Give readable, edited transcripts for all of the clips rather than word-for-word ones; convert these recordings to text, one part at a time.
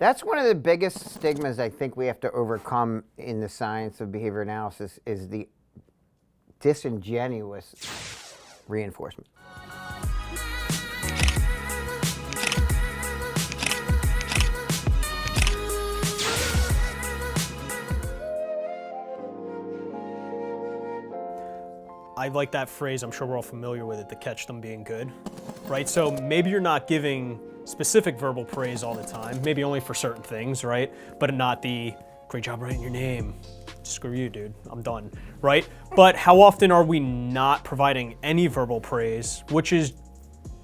That's one of the biggest stigmas I think we have to overcome in the science of behavior analysis is the disingenuous reinforcement. I like that phrase, I'm sure we're all familiar with it, to catch them being good, right? So maybe you're not giving specific verbal praise all the time, maybe only for certain things, right? But not the, great job writing your name, screw you, dude, I'm done, right? But how often are we not providing any verbal praise, which is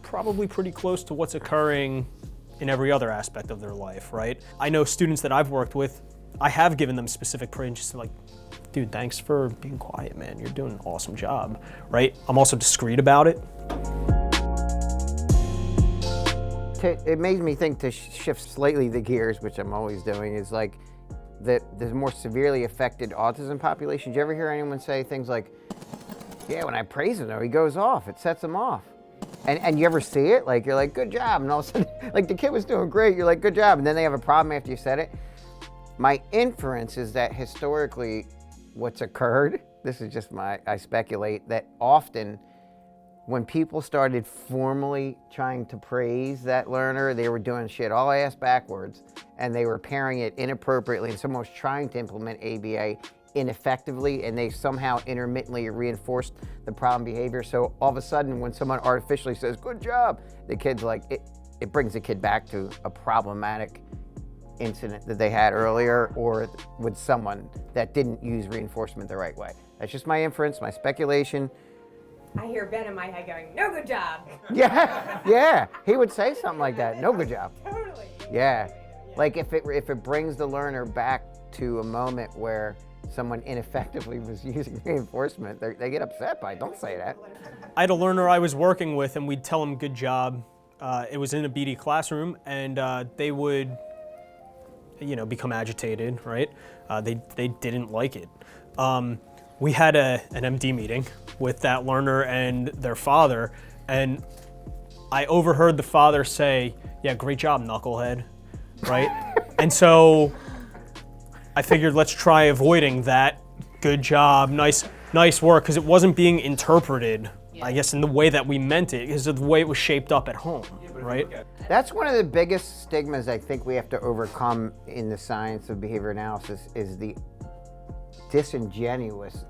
probably pretty close to what's occurring in every other aspect of their life, right? I know students that I've worked with, I have given them specific praise, just like, dude, thanks for being quiet, man. You're doing an awesome job, right? I'm also discreet about it. It made me think to shift slightly the gears, which I'm always doing, is like the more severely affected autism population. Do you ever hear anyone say things like, yeah, when I praise him, though, he goes off. It sets him off. And you ever see it? Like, you're like, good job. And all of a sudden, like, the kid was doing great. You're like, good job. And then they have a problem after you said it. My inference is that historically, what's occurred, this is just I speculate, that often when people started formally trying to praise that learner, they were doing shit all ass backwards, and they were pairing it inappropriately, and someone was trying to implement ABA ineffectively, and they somehow intermittently reinforced the problem behavior. So all of a sudden, when someone artificially says, good job, the kid's like, it brings the kid back to a problematic incident that they had earlier, or with someone that didn't use reinforcement the right way. That's just my inference, my speculation. I hear Ben in my head going, no good job. Yeah, he would say something like that, no good job. Totally. Yeah, like if it brings the learner back to a moment where someone ineffectively was using reinforcement, they get upset by it. Don't say that. I had a learner I was working with, and we'd tell them good job. It was in a BD classroom, and they would become agitated, right? They didn't like it. We had an MD meeting with that learner and their father, and I overheard the father say, yeah, great job, knucklehead, right? And so I figured, let's try avoiding that good job, nice work, because it wasn't being interpreted, I guess, in the way that we meant it, because of the way it was shaped up at home, right? That's one of the biggest stigmas I think we have to overcome in the science of behavior analysis is the disingenuous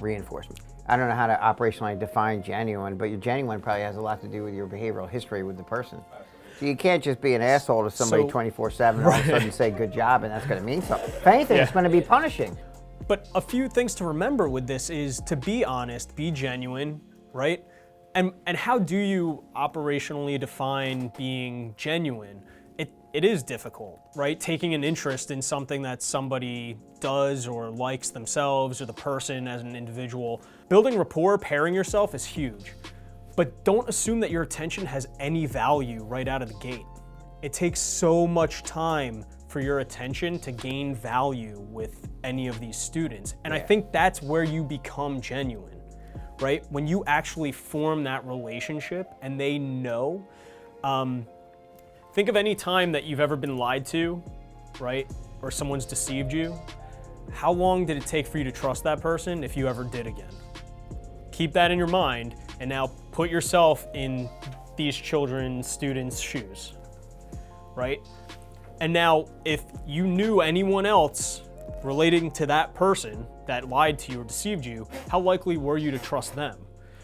reinforcement. I don't know how to operationally define genuine, but your genuine probably has a lot to do with your behavioral history with the person. So you can't just be an asshole to somebody 24/7 and all of a sudden say good job, and that's going to mean something. If anything, it's going to be punishing. But a few things to remember with this is to be honest, be genuine, right? And how do you operationally define being genuine? It is difficult, right? Taking an interest in something that somebody does or likes themselves or the person as an individual. Building rapport, pairing yourself is huge. But don't assume that your attention has any value right out of the gate. It takes so much time for your attention to gain value with any of these students. And I think that's where you become genuine, right? When you actually form that relationship and they know. Think of any time that you've ever been lied to, right? Or someone's deceived you. How long did it take for you to trust that person if you ever did again? Keep that in your mind, and now put yourself in these children's, students' shoes, right? And now, if you knew anyone else relating to that person that lied to you or deceived you, how likely were you to trust them?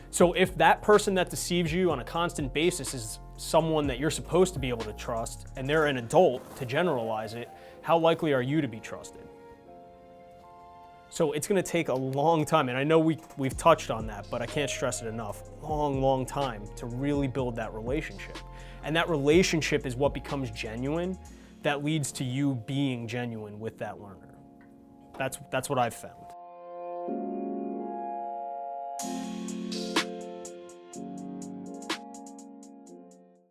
So if that person that deceives you on a constant basis is someone that you're supposed to be able to trust, and they're an adult, to generalize it, how likely are you to be trusted? So it's gonna take a long time, and I know we've touched on that, but I can't stress it enough, long time to really build that relationship. And that relationship is what becomes genuine, that leads to you being genuine with that learner. That's what I've found.